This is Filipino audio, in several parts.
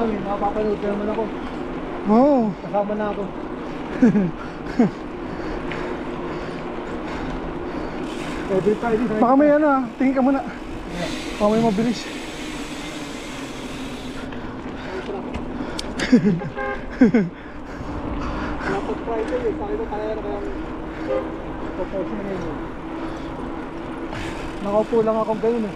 lang eh, makapapanood ka naman ako. Oo. Kasama na ako. Every Friday. Baka may ano ah, tingin ka muna. Baka may mabilis. Dapat Friday eh, sa akin na kaya na kayang proposal na yun. Nakaupo lang akong ganun eh.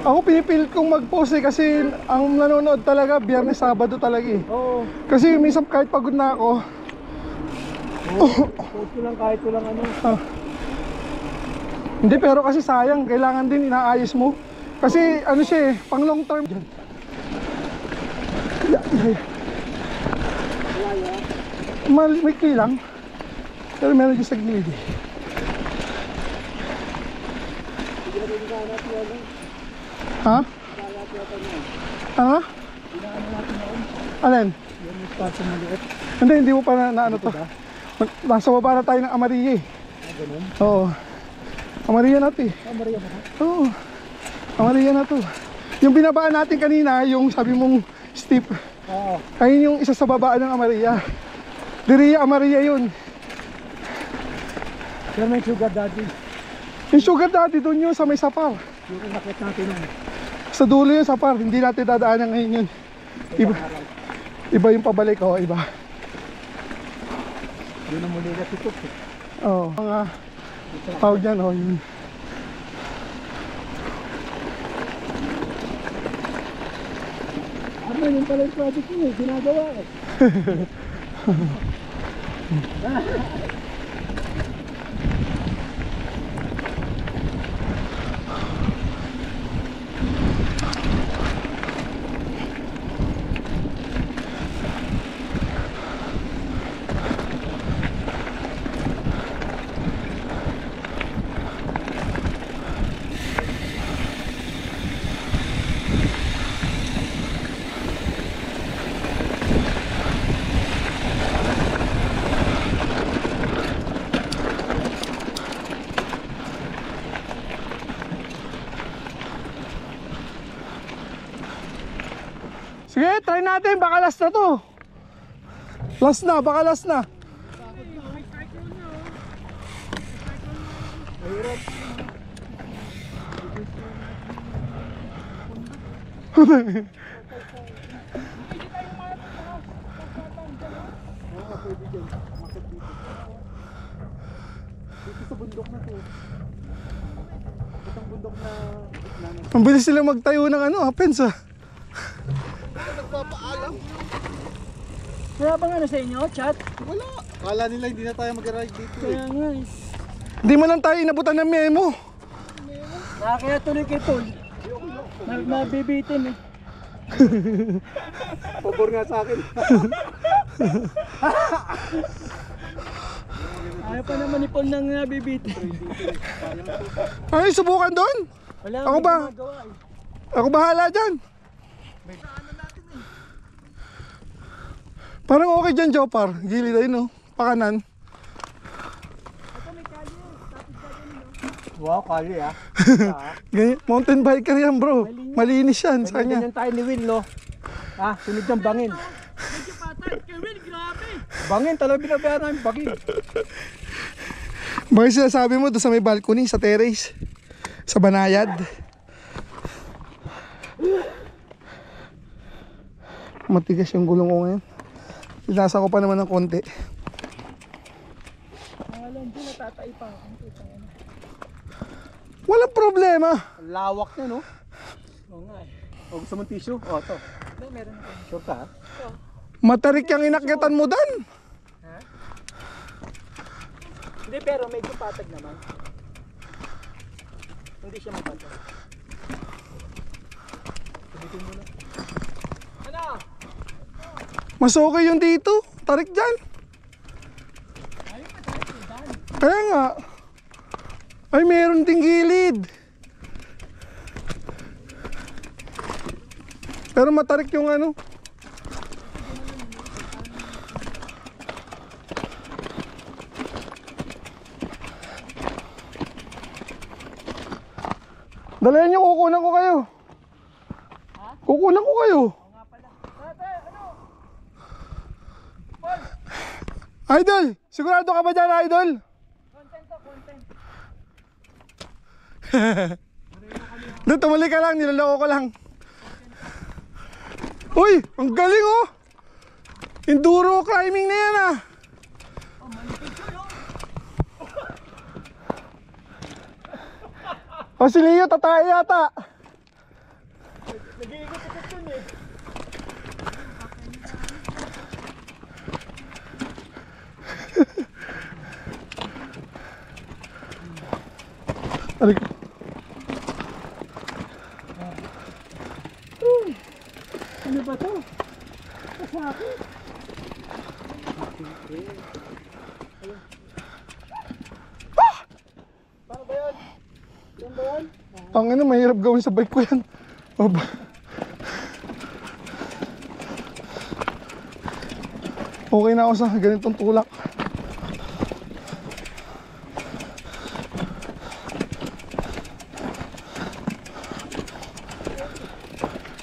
Ako pinipilit kong mag-post eh kasi ang nanonood talaga Biyernes, Sabado talaga eh. Oo. Kasi minsan kahit pagod na ako. Post ko lang kahit ko lang ano. Hindi, pero kasi sayang, kailangan din inaayos mo. Kasi ano siya eh, pang long term. Malikli lang. Pero meron dyan sa gilid eh. Ha? Ano? Alin? Yung espasyo maliit. Hindi mo pa na ano to. Nasa baba na tayo ng Amarillo eh. Ganun? Oo. Amarillo na to eh. Maria ba? Oo. Amarillo na to. Yung binabaan natin kanina, yung sabi mong steep. Oo. Ayun yung isa sa babaan ng Amarilla. Diria Amarilla yun. Pero may sugar daddy. Yung sugar daddy doon yun sa may Sapar. Yung inakit natin nun. Sa dulo yun Sapar. Hindi natin dadaanan ngayon yun. Iba yung pabalik. Oo, iba. Yun ang muli na tutok eh. Oo. Mga tawag dyan. Oo, yun. Ano yun pala yung project nyo eh. Ginagawa eh. Sige, try natin. Baka last na to. Last na, baka last na. Dito sa bundok na to. Itong bundok na Ang bilis sila magtayo ng ano, fence ah. nagpapaalam. Wala bang ano sa inyo, chat? Wala. Kala nila hindi na tayo mag-ride dito eh. Kaya nga eh. Hindi man lang tayo inabutan ng memo. Nakakaya tuloy kay Tol. Nabibitin eh. Pabor nga sa akin. Ayaw pa naman ni Paul nang nabibitin. Ay, subukan doon. Wala Ako may ba? ginagawa eh. Ako bahala dyan. Parang okay dyan, Jopar. Gilid ayun, no? Pakanan. Wow, kali ah. Ganyan, mountain biker yan, bro. Malinis yan sa kanya. Ganyan tayo ni Will, no? Ah, sunod ng bangin. Medyo patay kay Will, grabe. Bangin, talagang binabayaran namin bangin. Bakit sinasabi mo doon sa may balcony, sa terrace? Sa Banayad? Matigas yung gulong ko ngayon. Inasa ko pa naman ng konti. Alam din, natatay pa ako. Walang problema. Lawak niya, no? Oo nga eh. O, gusto mong tissue? O, ito. Hindi, meron ako. Sure ka, ha? Matarik yung inakyatan mo dan. Ha? Hindi, pero medyo patag naman. Hindi siya mapatag. Sabitin mo na. Ano? Mas okay yung dito. Tarik dyan. Kaya nga. Ay, meron ding gilid. Pero matarik yung ano. Dalayan nyo, kukunan ko kayo. Kukunan ko kayo. Oo nga pala. Ano? Paul! Idol, sigurado ka ba dyan, idol? Content to, content. Doon, tumuli ka lang, niloloko ko lang. Uy, ang galing oh! Enduro climbing na yan ah! Oh, manipid yun, oh! O si Leo, tatay yata. Nag-iikot-ikot yun eh. Alik. Ano ba to? Masakit. Paano ba yan? Yan ba yan? Ang ano, mahirap gawin sa bike ko yan. Oba. Okay na ako sa ganitong tulak.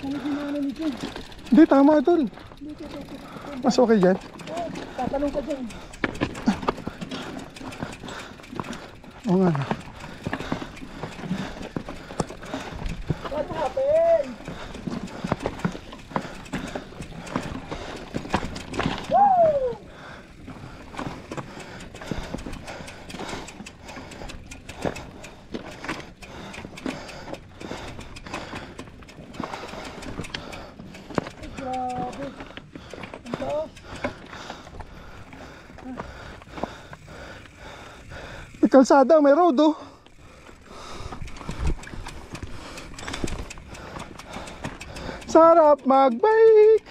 Ano ginana nito? Hindi, tama tol. Mas okay dyan. Tatanong ka dyan. Oo nga. What happened? Woo! Grabe. Ang taas. May kalsada, may road oh. Sarap magbike.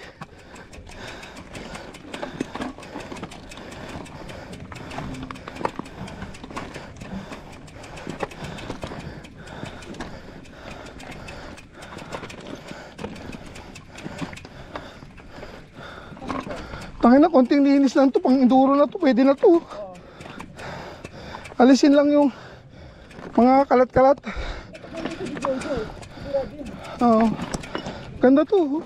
Tangin na, konting linis lang to. Pang enduro na to, pwede na to. Alisin lang yung mga kalat-kalat. Oo. Ganda to.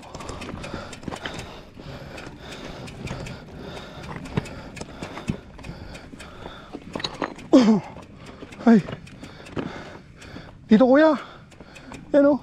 Ay. Dito kuya. Yan o.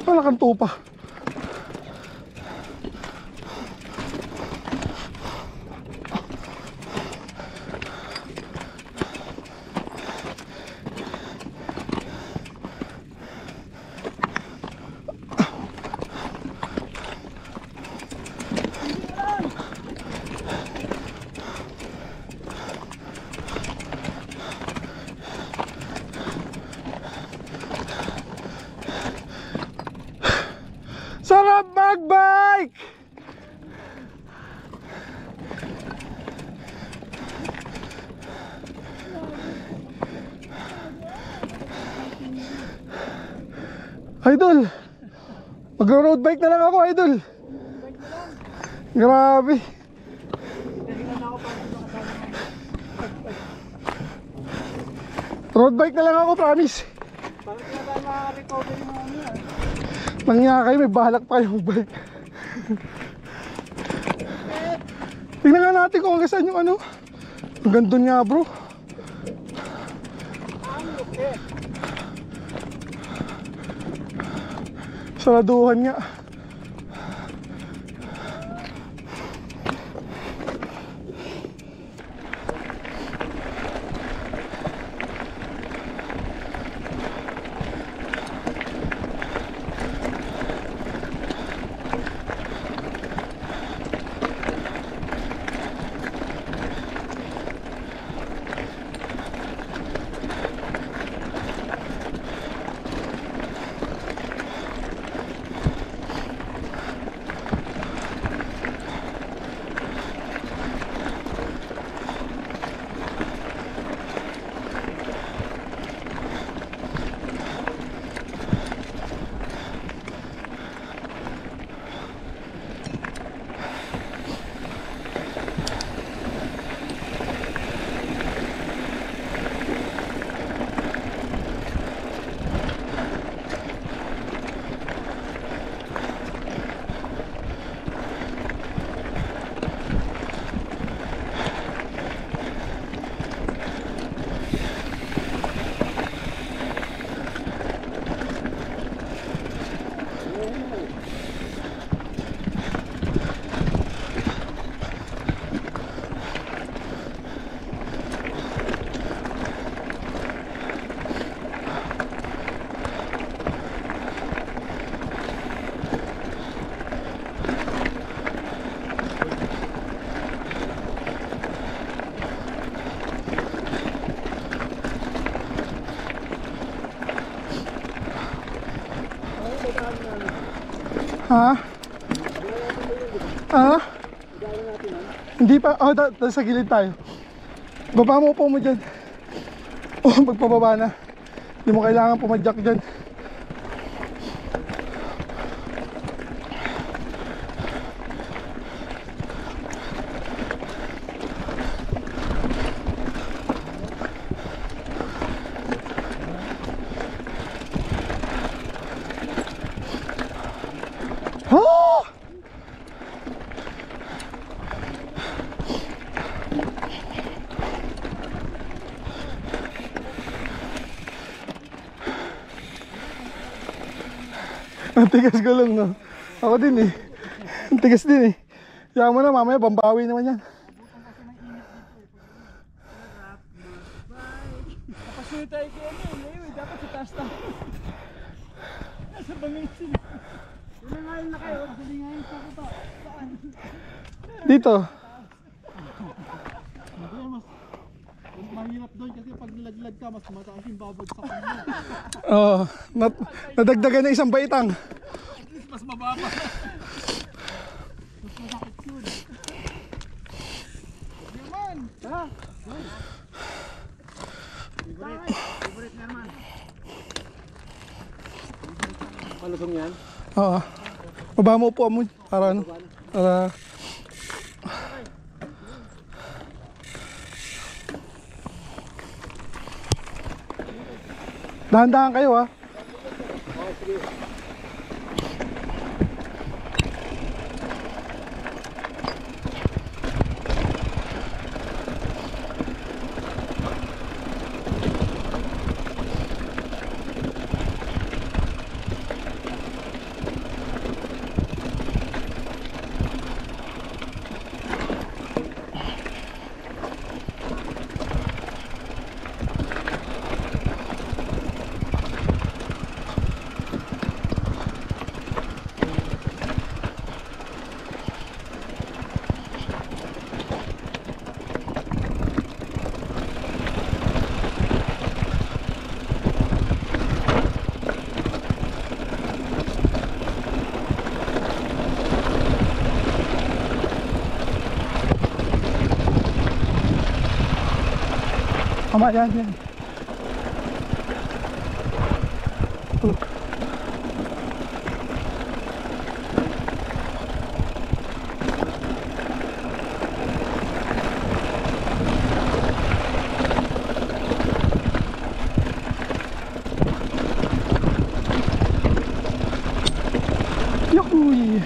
Wala kang tupa. Sarap magbike! Idol, mag-road bike na lang ako, idol. Grabe. Road bike na lang ako, promise. Parang kaya tayo makaka-recover yung mga yan. Nangya kayo, may bahalak pa kayong bike. Tingnan nga natin kung hanggang saan yung ano. Ang ganda niya bro. Saraduhan nga. Ha? Ha? Hindi pa. Oh, sa gilid tayo. Baba mo po mo dyan. Oh, magpababa na. Hindi mo kailangan pumadyak dyan. Oh! Ang tigas gulong, no? Ako din eh. Ang tigas din eh. Kaya mo na, mamaya bambawi naman yan. Napasulit tayo kaya ngayon. Dapat sa taas tayo. Nasa bangin sila. Ilangayin na kayo. Ilangayin sa kuta. Saan? Dito. Mahirap doon kasi pag nilaglag ka, mas mataas yung babag sa kanya. Oh, nadagdagan na isang baitang. At least mas mababa. Mas masakit yun. Yaman! Ha? Favorite na naman. Malusong yan? Oo. Baba mo po mo para ano? Para dahan-dahan kayo ha. Tama yan, yan. Yuhuy!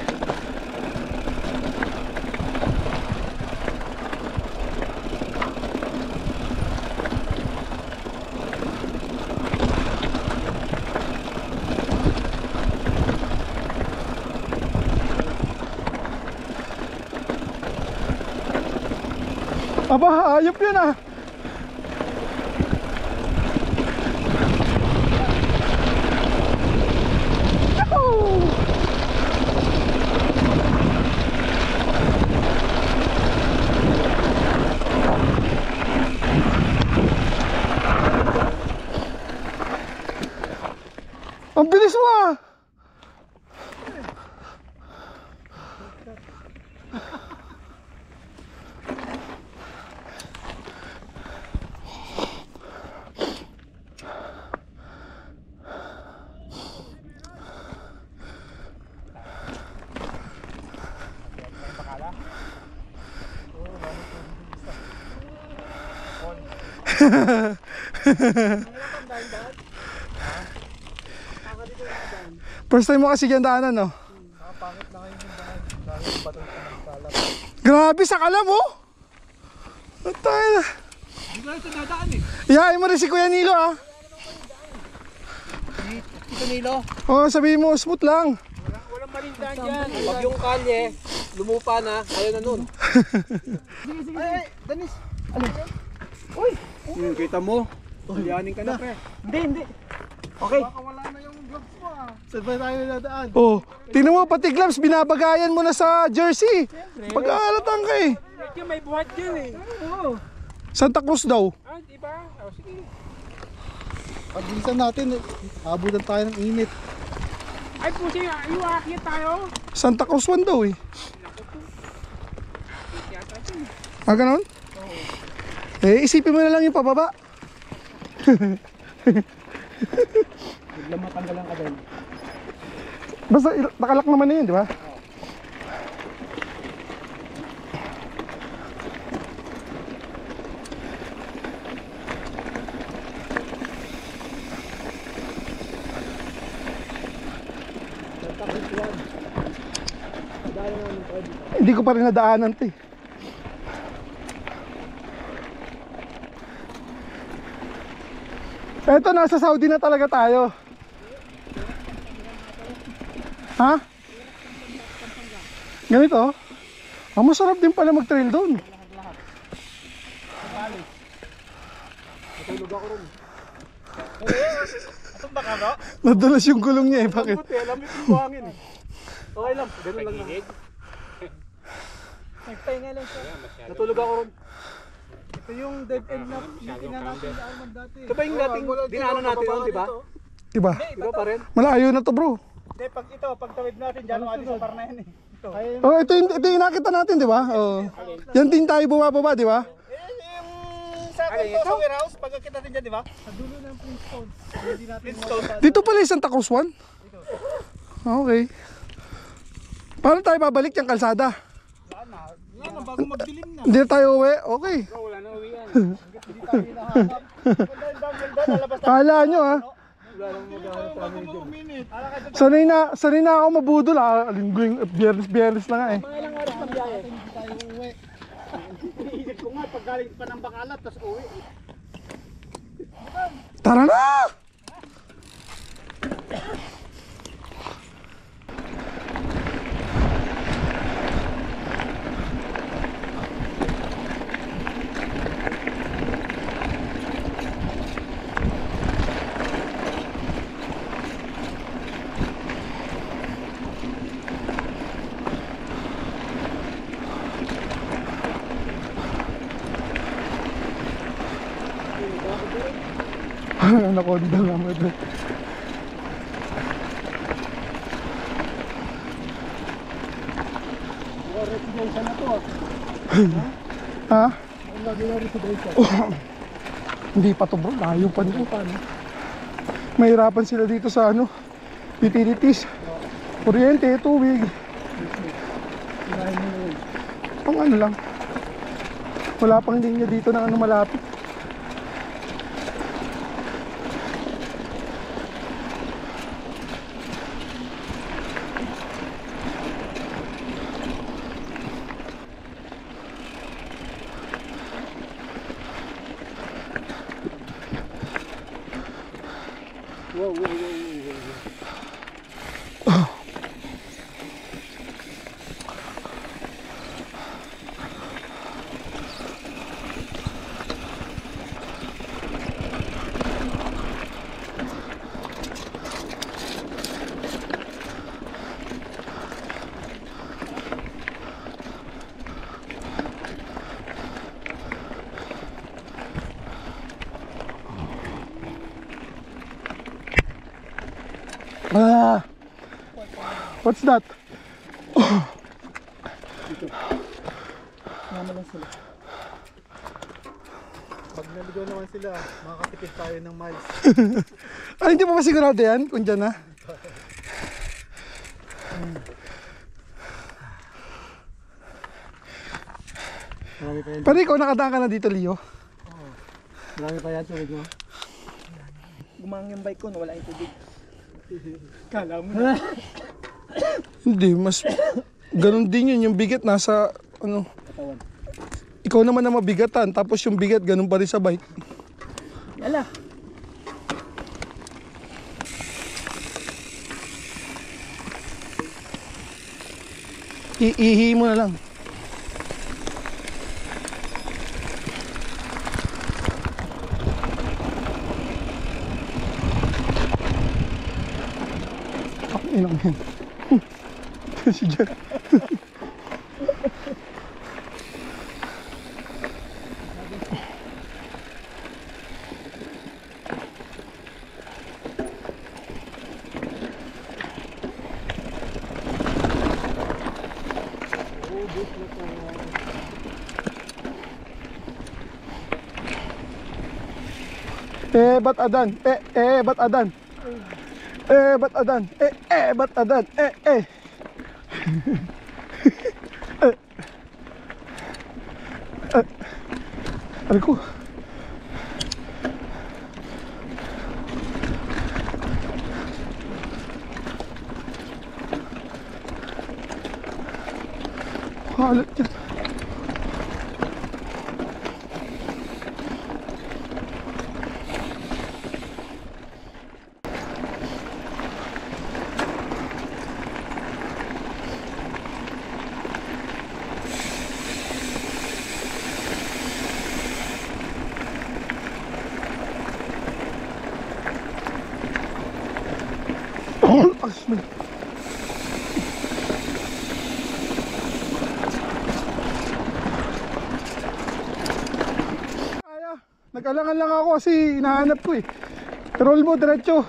Aba, ayop yun ah. Yahoo! Ang bilis mo ah. First time mo kasi dyan daanan, no? Nakapangit na ngayon yung daan. Dahil yung batong pinagkalat. Grabe, sakala mo! Tayo na. Hindi ko ito dadaan eh. Iyain mo rin si Kuya Nilo, ah. Ito Nilo. Oo, sabihin mo, smooth lang. Walang malindaan dyan. Pag yung kalye, lumupa na, ayaw na nun. Sige, sige. Ay, Danis. Ano? Uy! Kita mo? Lianin ka na, pre. Hindi. Okay. Baka wala na yung gloves mo ah. Saan ba tayo nadaan? Oh, tingnan mo, pati gloves, binabagayan mo na sa jersey. Pag-aalatan ka eh. Medyo may buhat dyan eh. Oo. Santa Cruz daw. Ah, diba? Oh, sige. Pag-bilisan natin, abutan tayo ng init. Ay, Ay po siya, yung aakyat tayo. Santa Cruz 1 daw eh. Ah, ganon? Eh, isipin mo na lang yung pababa. Biglang matanggalan ka din. Basta nakalak naman na yun, di ba? Hindi ko pa rin nadaanan ito eh. Eto, nasa Saudi na talaga tayo. Ha? Ganito? Ah, masarap din pala mag-trail doon. Natulog ako ron. Atong baka ba? Nadulas yung gulong niya eh, bakit? Buti, alam mo yung buhangin eh. Okay lang, ganun lang naman. Nagpahinga lang siya. Natulog ako ron. Ito yung dead end na meeting na natin sa Alman dati. Ito ba yung dating dinaanan natin yun, di ba? Diba? Di ba pa rin? Malayo na to bro. Hindi, pag ito, pag tawid natin dyan, ati sa par na yan eh. Ito. Oh, ito yung nakita natin, di ba? Oh. Yan din tayo bumababa, di ba? Yung sa ito sa warehouse, pag kita natin dyan, di ba? Sa dulo ng Flintstone. Hindi natin Flintstone. Dito pala yung Santa Cruz 1? Okay. Paano tayo babalik yung kalsada? Wala na, bago magdilim na. Hindi na tayo uwi? Okay. Wala na uwi yan. Hindi tayo hinahanap. Kala nyo ha. Wala nang maghahanap sa amin dyan. Sanay na ako mabudol ha. Linggo, biyernes na nga eh. Mga ilang oras ng biyahe. Hindi tayo uwi. Iniisip ko nga, pag galing pa ng Bacalat, tapos uwi. Tara na! Anaconda nga mo ito. Residensya na to ah. Ha? Ang lagi na residensya. Hindi pa to bro, layo pa nito. Mahirapan sila dito sa ano, utilities. Kuryente, tubig. Pang ano lang. Wala pang linya dito ng ano malapit. Wow. Ah, what's that? Nama lang sila. Pag naligaw naman sila, makakatipid tayo ng miles. Ay, hindi pa ba sigurado yan kung dyan na? Marami pa yan. Pare, ikaw nakadaan ka na dito, Leo? Marami pa yan, tubig mo. Gumang yung bike ko, wala yung tubig. Kala mo na. Hindi, mas ganun din yun, yung bigat nasa ano. Katawan. Ikaw naman na mabigatan, tapos yung bigat ganun pa rin sa bike. Yala. Iihi mo na lang. Ilang yan. Si Jan. Ba't adan? Ba't adan? Ba't adan? Ba't adan? Aray ko. Halat yan. Asmin. Kaya, nag-alangan lang ako kasi hinahanap ko eh. Roll mo diretso.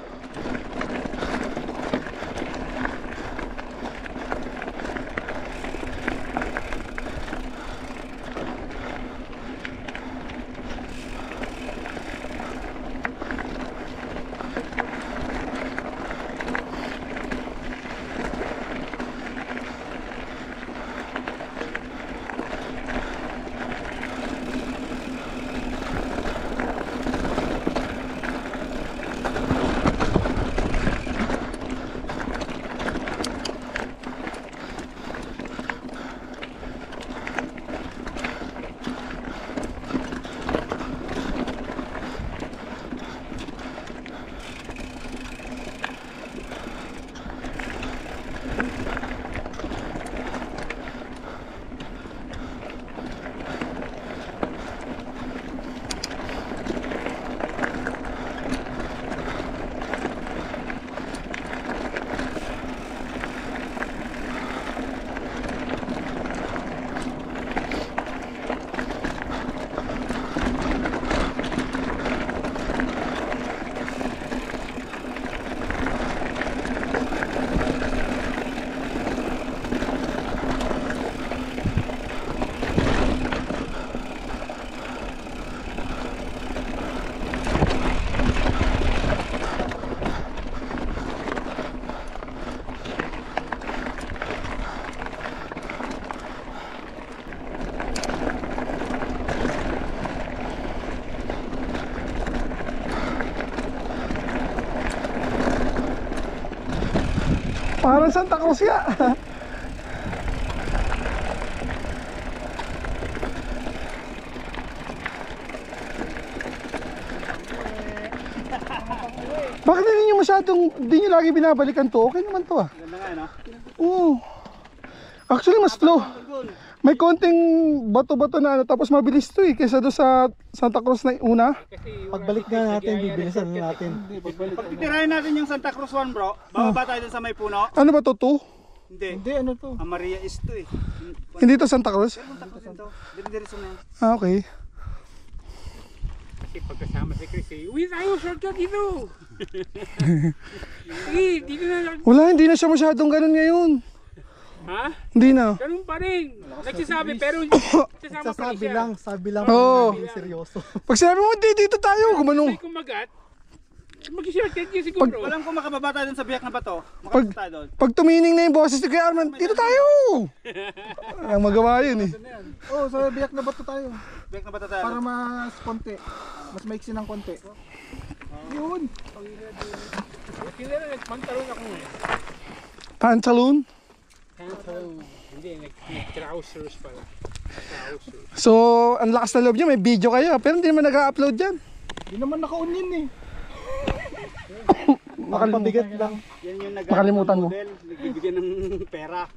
Parang Santa Cruz ya. Bakit hindi nyo masyadong, hindi nyo lagi binabalikan to? Okay naman to ah. Ganda nga, no? Oo. Actually mas slow. May konting bato-bato na ano, tapos mabilis to eh, kaysa doon sa Santa Cruz na una. Pagbalik nga natin, bibilisan na natin. Pag titirahin natin yung Santa Cruz 1 bro, bababa tayo dun sa may puno. Ano ba to? Hindi. Hindi, ano to? Amaria is to eh. Hindi to Santa Cruz? Santa Cruz to. Dire-diretso na yan. Ah, okay. Kasi pagkasama si Chris eh, uwi tayo, shortcut dito! Sige, dito na lang. Wala, hindi na siya masyadong ganun ngayon. Ha? Hindi na. Ganun pa rin. Nagsasabi pero nagsasama pa rin siya. Sabi lang. Oo. Hindi seryoso. Pag sinabi mo, dito tayo, gumanong. Ay kumagat, mag-shortcut yun siguro. Alam ko makababa tayo dun sa biyak na bato. Pag, Makababa tayo doon. pag tumining na yung boses ni Kuya Arman, dito tayo! Ang magawa yun eh. Oo, sa biyak na bato tayo. Biyak na bato tayo. Para mas konti. Mas maiksi ng konti. Yun. Kaya na nagpantalon ako. Pantalon. Pantalon. Hindi, nag-trousers pala. Trousers. So, ang lakas na loob niya, may video kayo. Pero hindi naman nag-upload dyan. Hindi naman naka-on yun eh. Makalimutan. Pabigat lang. Yan yung Makalimutan mo. model, nagbibigyan ng pera.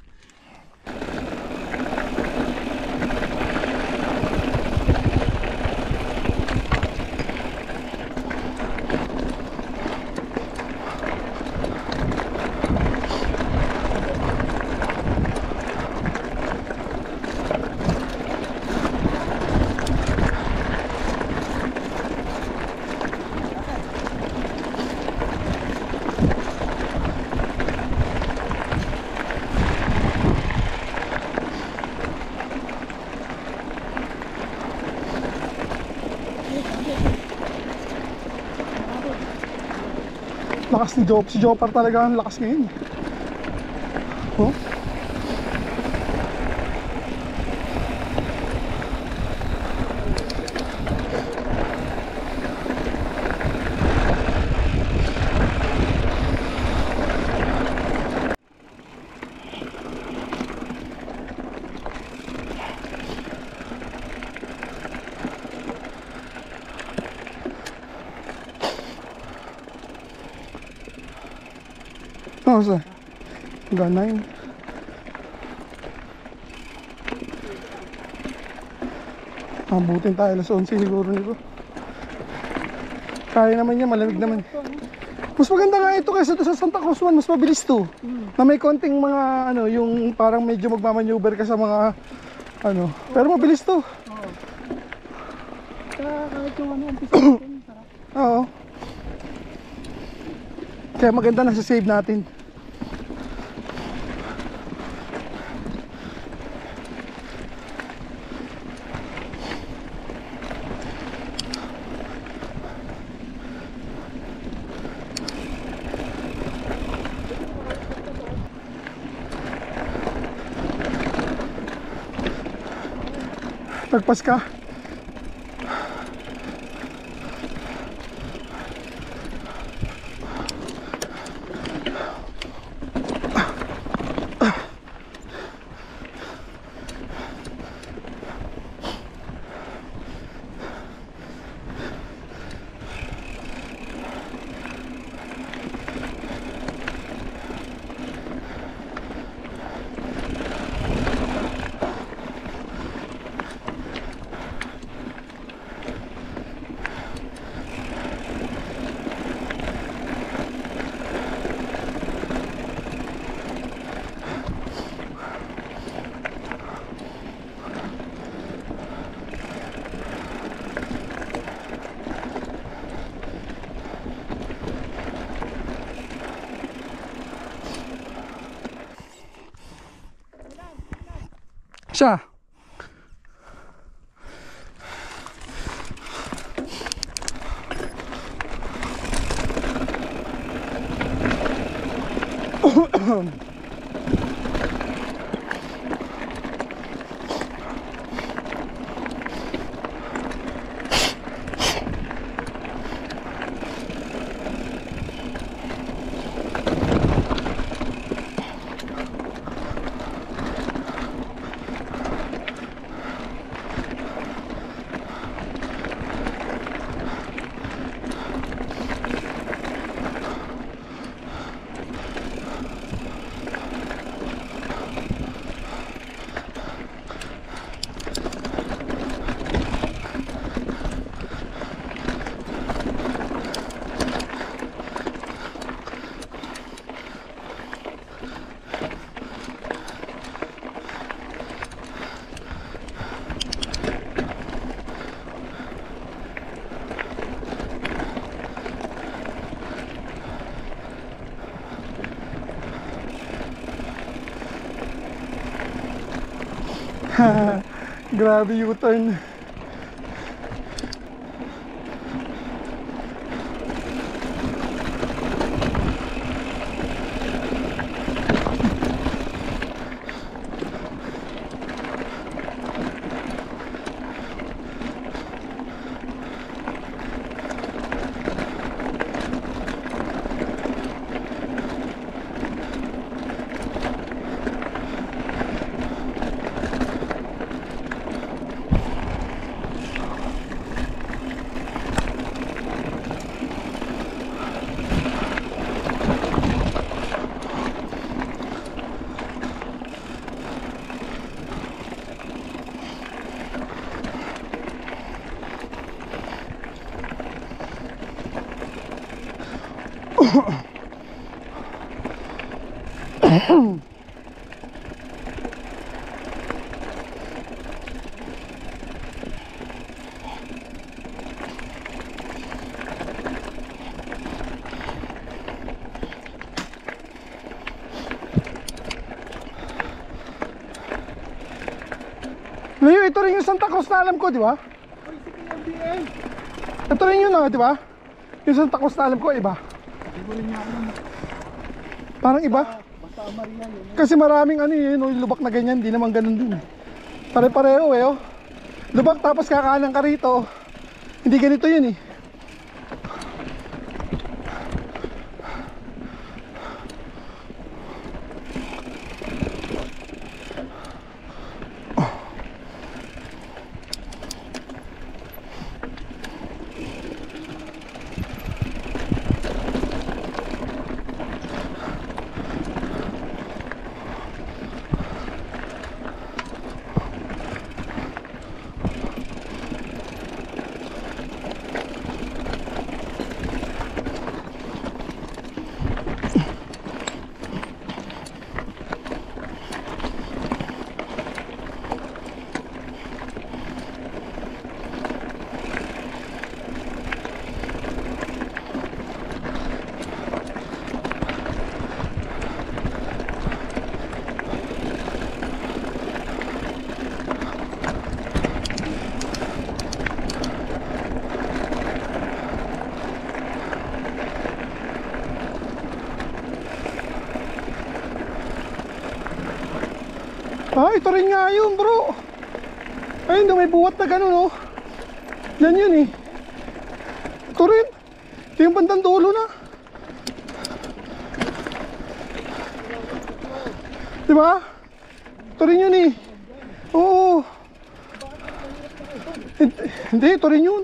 lakas ni Jop. Si Jopar talaga ang lakas ngayon. Oh. Oh, sir. Gana yun. Abutin tayo alas 11 siguro nito. Kaya naman yan, malamig naman. Mas maganda nga ito kaysa sa Santa Cruz 1, mas mabilis to. Na may konting mga ano, yung parang medyo magmamaneuver ka sa mga ano, pero mabilis to. Kahit yung ano, umpisa natin, sarap. Oo. Kaya maganda na sa save natin. Tagpas ka. Siya. Grabe U-turn. Leo, ito rin yung Santa Cruz na alam ko, di ba? Ito rin yun, di ba? Yung Santa Cruz na alam ko, iba. Parang iba. Basta Maria yun. Kasi maraming ano yun, yung lubak na ganyan, di naman ganun din. Pare-pareho eh, oh. Lubak tapos kakanan ka rito. Hindi ganito yun eh. Ah, ito rin nga yun, bro. Ayun, may buwat na gano'n, oh. Yan yun eh. Ito rin. Ito yung bandang dulo na. Diba? Ito rin yun eh. Oo. Hindi, ito rin yun.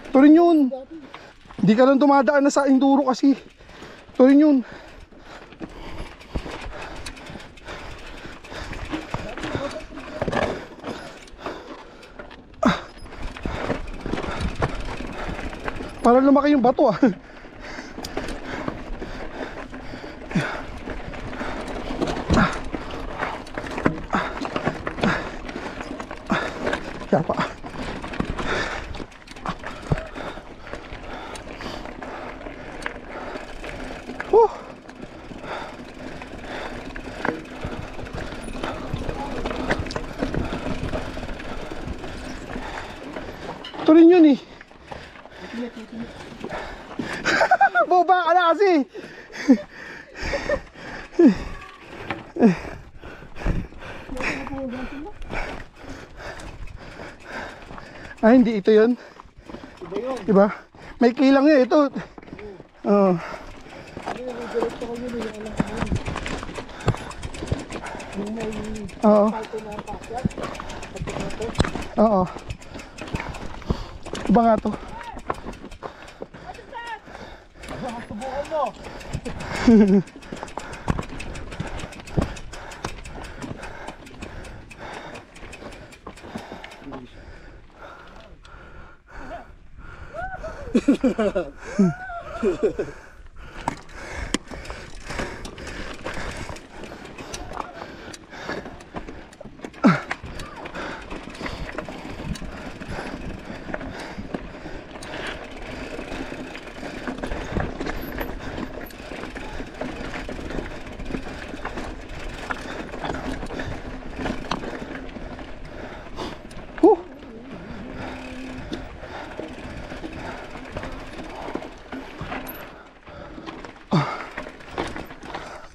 Ito rin yun. Hindi ka lang dumadaan na sa enduro kasi. Ito rin yun. Para lumaki yung bato ah. Kaya pa. Ito rin yun eh. Boba ka na kasi. Ah, hindi ito yun. Iba? May kilang yun ito. Oo. Oo. Oo. Iba nga to. Subukan mo.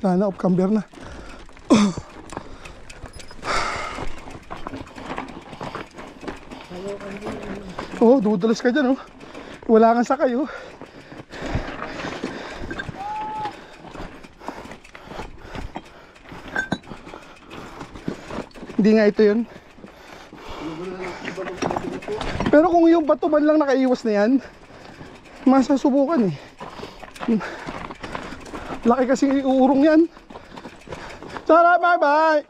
Sana off camber na. Oh, dudulas ka dyan oh. Wala kang sakay oh. Hindi nga ito yun. Pero kung yung bato man lang nakaiwas na yan, masasubukan eh. Laki kasing iurong yan. Tara, bye bye.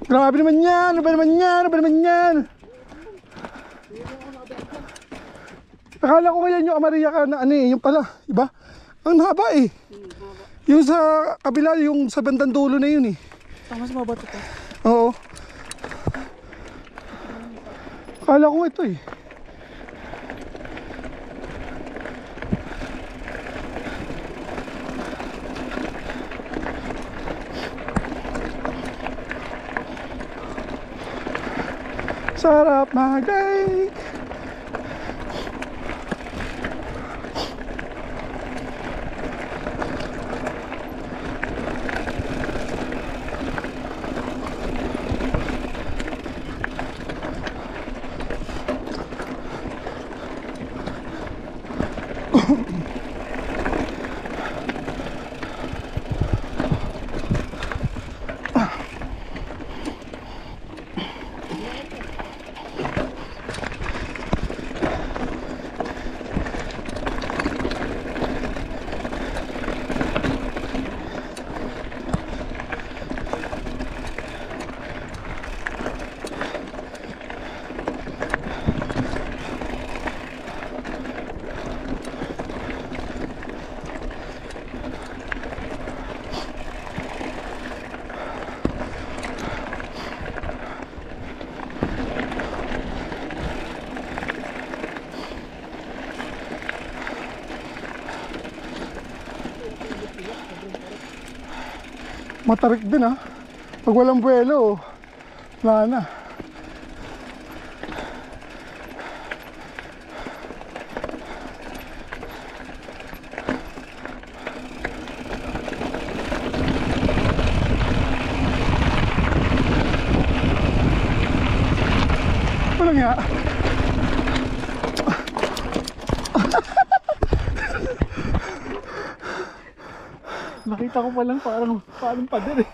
Grabe naman yan. Ano ba naman yan? Ano ba naman yan? Akala ko ngayon yung Amaria ka na ano eh. Yung pala, iba? Ang haba eh. Yung sa kabila, yung sa bandang dulo na yun eh. Mas mabato to. Oo. Akala ko ito eh. Sarap mag-bike. Matarik din ha. Pag walang buwelo, wala na. Walang nga. Nakita ko pa lang parang pader eh.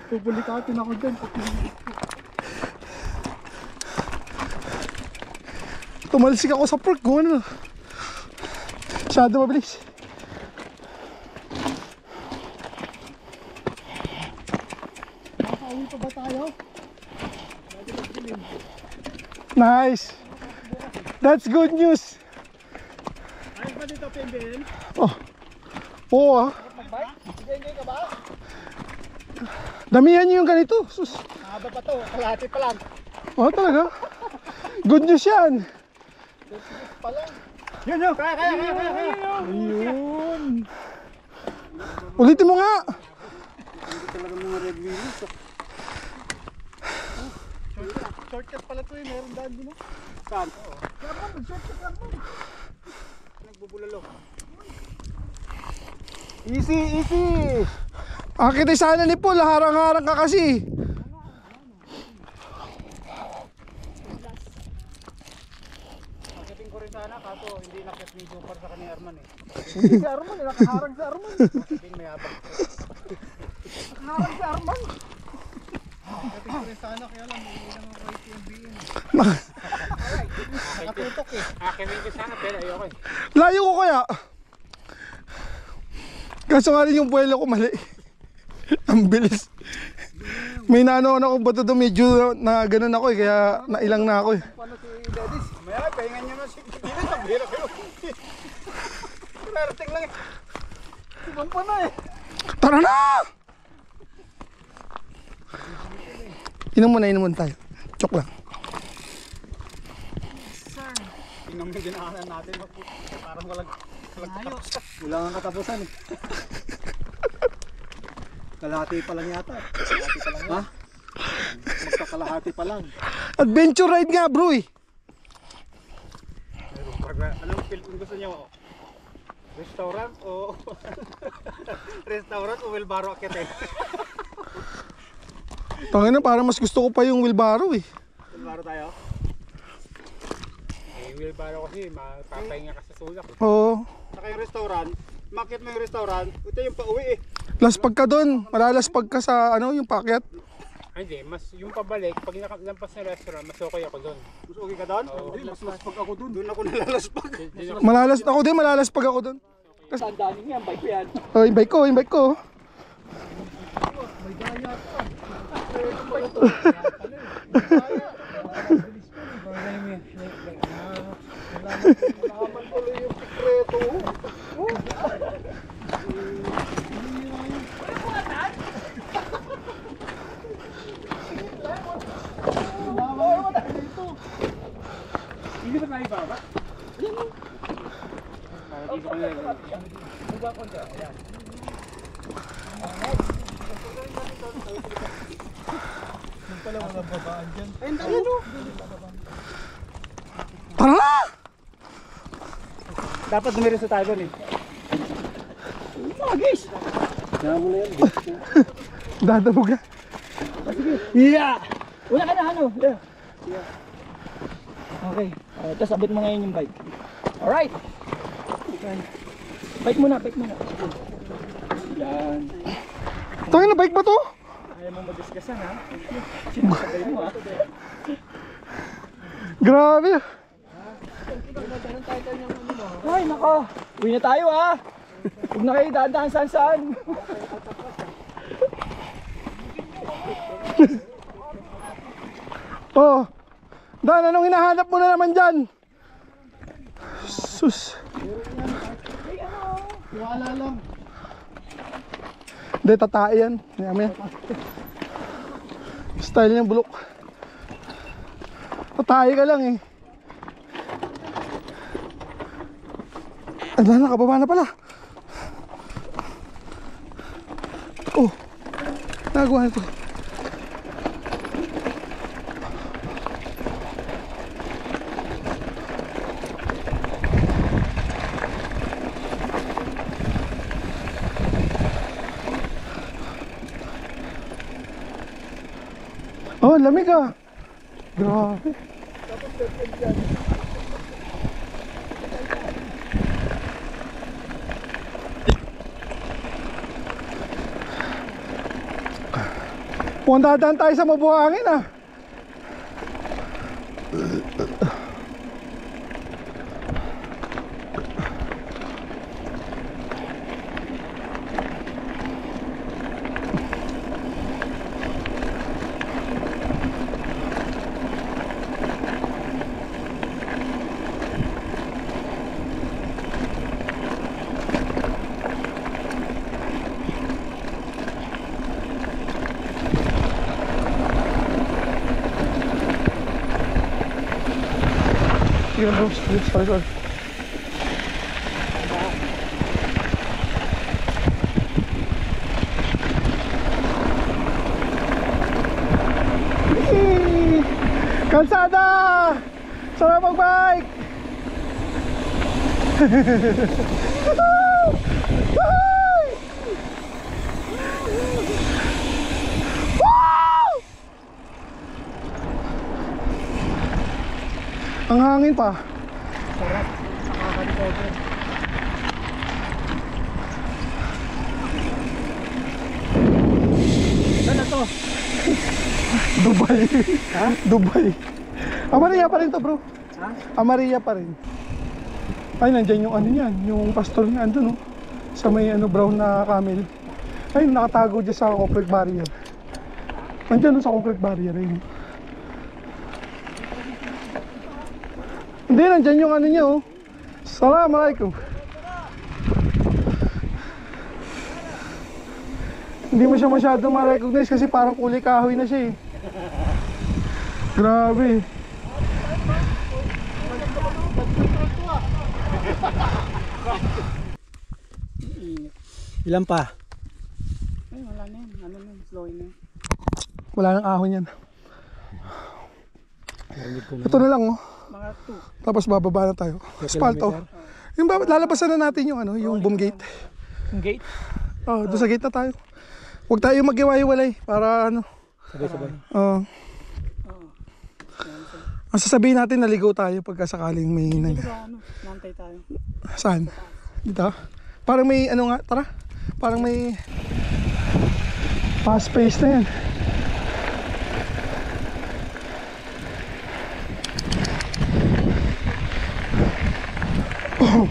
Pupulikatin ako dyan. Tumalsik ako sa park. Gawin na. Masyado mabilis. Nakauwi pa ba tayo? Nice. That's good news. Ayos ba dito, Pembel? Oh. Oo ah. Enjoy ka ba? Damihan nyo yung ganito. Sus. Haba pa to, kalahati pa lang. Oh, talaga? Good news yan. Pa lang. Yun. Kaya. Ayun. Ulitin mo nga. Hindi talaga mga red wheels. Shortcut pala to eh, meron daan din eh. Saan? Saan? Shortcut lang mo. Nagbubulalo. Easy. Akit ay sana ni Paul. Harang-harang ka kasi. Akitin ko rin sana, kaso hindi nakit ni Jupar sa kanina Arman eh. Hindi si Arman, nakaharang si Arman. Akitin may abang. Nakaharang si Arman. Akitin ko rin sana, kaya lang hindi lang ako right yung BM. Nakatutok eh. Akitin ko sana pero ayoko eh. Layo ko kaya. Kaso nga rin yung buwelo ko mali. Ang bilis. May naanoon ako bato doon, medyo na ganun ako eh, kaya nailang na ako eh. Paano si Dadis? Maya, pahingan niya nga si Dadis. Ang bira kayo. Narating lang eh. Ibang pa na eh. Tara na! Inom muna tayo. Chok lang. Tingnan mo yung dinaanan natin. Parang walang katapusan. Wala nga katapusan eh. Kalahati pa lang yata. Kalahati pa lang ha? Magkakalahati pa lang. Adventure ride nga bro eh. Anong film gusto niyo? Restaurant o restaurant o wheelbarrow akit eh? Tangina, parang mas gusto ko pa yung wheelbarrow eh. Wheelbarrow tayo? Eh, wheelbarrow kasi, mapapahinga ka sa sulak. Oo. Saka yung restaurant, makit mo yung restaurant, ito yung pauwi eh. Laspag ka doon. Malalaspag ka sa ano, yung pakyat. Ay, hindi, mas yung pabalik, pag nakalampas na restaurant, mas okay ako doon. Mas okay ka doon? Oo. Hindi, mas laspag ako doon. Doon ako nalalaspag. Malaspag ako doon. Tandaan niya, bike ko yan. Oh, yung bike ko. May gaya pa. Nalaman ko lang yung sikreto. Hindi ba tayo baba? Hindi ko na Yung pala walang babaan dyan. Ayun, ayun o. Tara na! Dapat dumiretso tayo doon eh. Magis! Kaya mo na yan. Dadabog na. Yeah! Una ka na ano? Yeah. Okay. Tapos abot mo ngayon yung bike. Alright! Okay. Bike muna, bike muna. Yan. Tangin na, bike ba to? Ayaw mo madiscusan ha? Sinasabay mo ha? Grabe. Ay nako! Uwi na tayo ha! Huwag na kayo dadaan saan. Oh. Dan, anong hinahanap mo na naman dyan? Sus. Wala lang. Hindi, tatae yan. Yan. Style niya bulok. Tatae ka lang eh. Ala, nakababa na pala. Oh. Nagawa na ito. Oh, lamig ah. Grabe. Kung dadaan tayo sa mabuhangin ah. Sige bro, sorry. Kalsada! Sarap mag-bike! Ang hangin pa. Sarap. Nakaka-recover. Saan na to? Dubai. Ha? Dubai. Amaria pa rin to bro. Ha? Amaria pa rin. Ay, nandyan yung ano yan. Yung pastor niya andun no. Sa may ano brown na camel. Ay, nakatago dyan sa concrete barrier. Nandyan no, sa concrete barrier yun. Hindi, nandyan yung ano niya oh. Assalamualaikum. Hindi mo siya masyadong ma-recognize kasi parang kulay kahoy na siya eh. Grabe. Ilan pa? Ay, wala na yun. Ano na yun? Slow na yun. Wala nang ahon yan. Ito na lang oh. Mga 2. Tapos bababa na tayo. Asfalto. Yung lalabasan na natin yung ano, yung boom gate. Yung gate? Oh, doon sa gate na tayo. Huwag tayo mag-iwalay para ano. Sabay-sabay. Oh. Ang sasabihin natin naligaw tayo pagka sakaling may Hindi ba ano? Nantay tayo. Saan? Dito? Parang may ano nga, tara. Parang may fast pace na yan. Oh.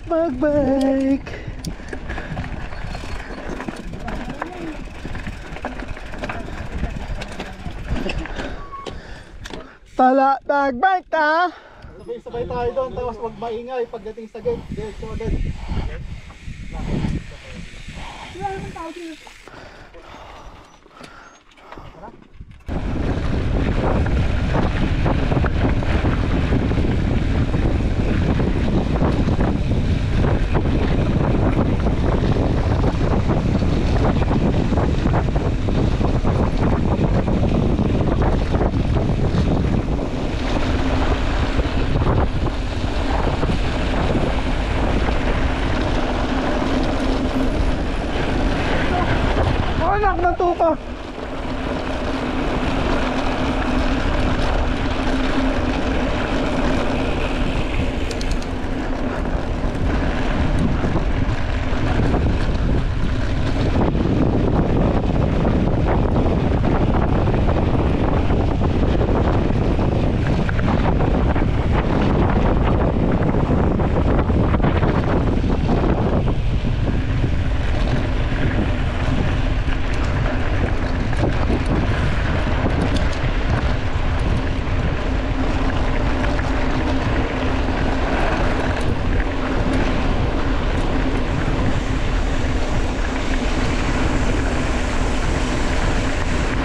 magbike. Tala, magbike ta. Sabay-sabay tayo doon, tapos wag maingay pagdating sa gate. Diretso agad. Anak ng tupa.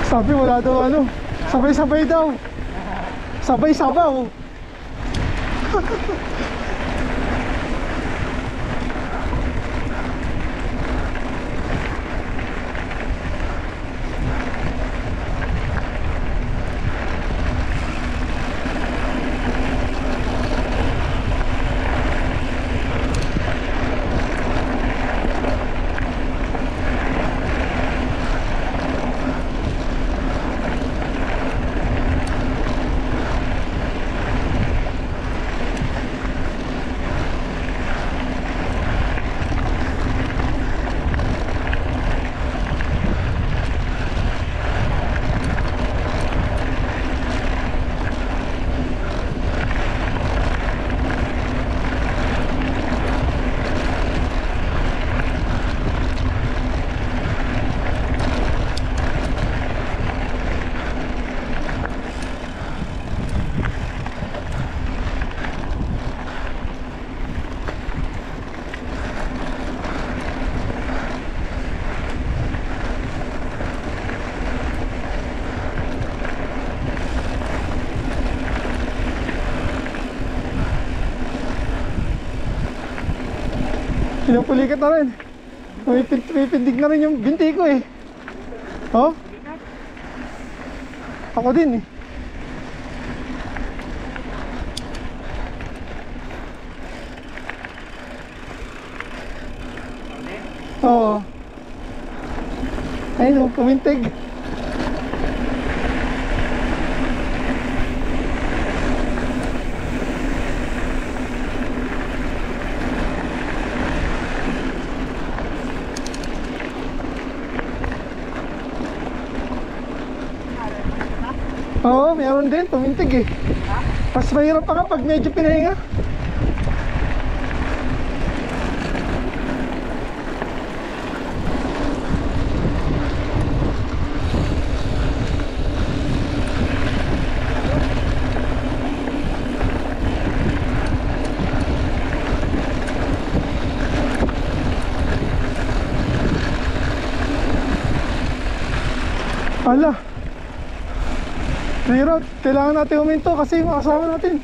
Sabi wala daw ano, sabay-sabay daw. Sabay-sabaw. Pinupulikat na rin. Pipindig na rin yung binti ko eh. Oh? Ako din eh. Oo. Ayun, kumintig. Oo, meron din, tumintig eh. Mas mahirap pa nga pag medyo pinahinga. Ala, mahirap, kailangan natin huminto kasi yung asawa natin.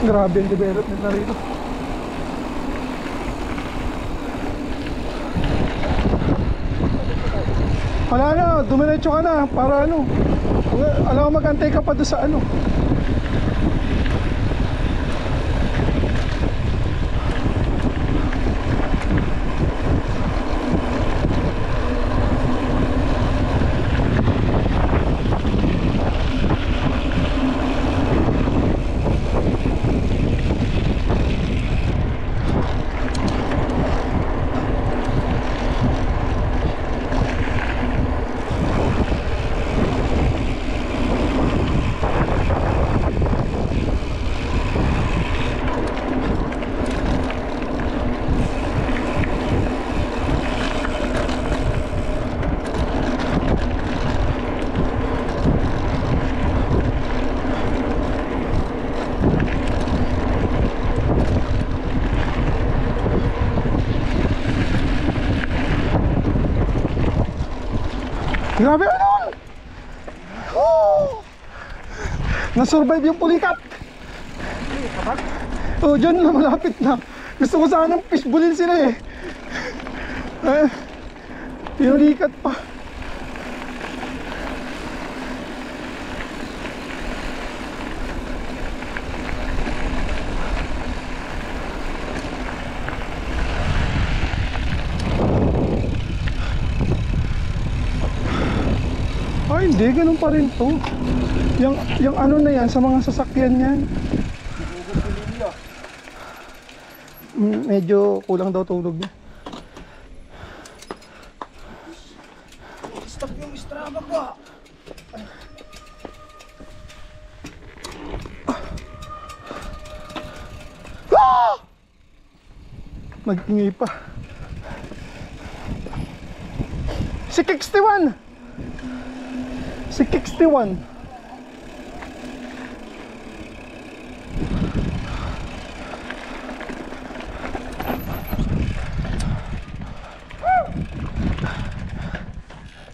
Grabe ang development na rito. Wala na, dumiretso ka na para ano. Alam mo, mag-antay ka pa doon sa ano. Grabe ano! Oh! Na-survive yung pulikat! Oh, dyan na, malapit na. Gusto ko sanang fishballin sila eh. Pinulikat pa. Ay, hindi, ganun pa rin to. Yung ano na yan, sa mga sasakyan yan. Medyo kulang daw tulog niya. Stop yung Strava ko. Ah! Nag-ingay pa. 661! 661.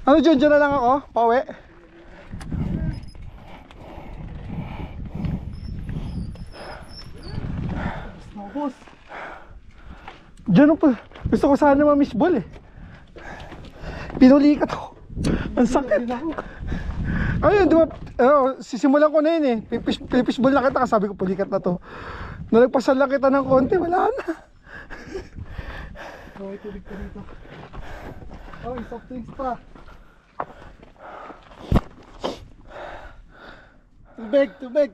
Ano dyan na lang ako, pauwi. Boss. Dyan pa. Gusto ko sana ma-missball eh. Pinulikat ako. Ang sakit. Ayun, di ba? Sisimulan ko na yun eh. Fishball na kita, sabi ko pulikat na to. Nalagpasan lang kita ng konti, wala na. Okay, tubig ko dito. Oh, soft drinks pa. Tubig, tubig.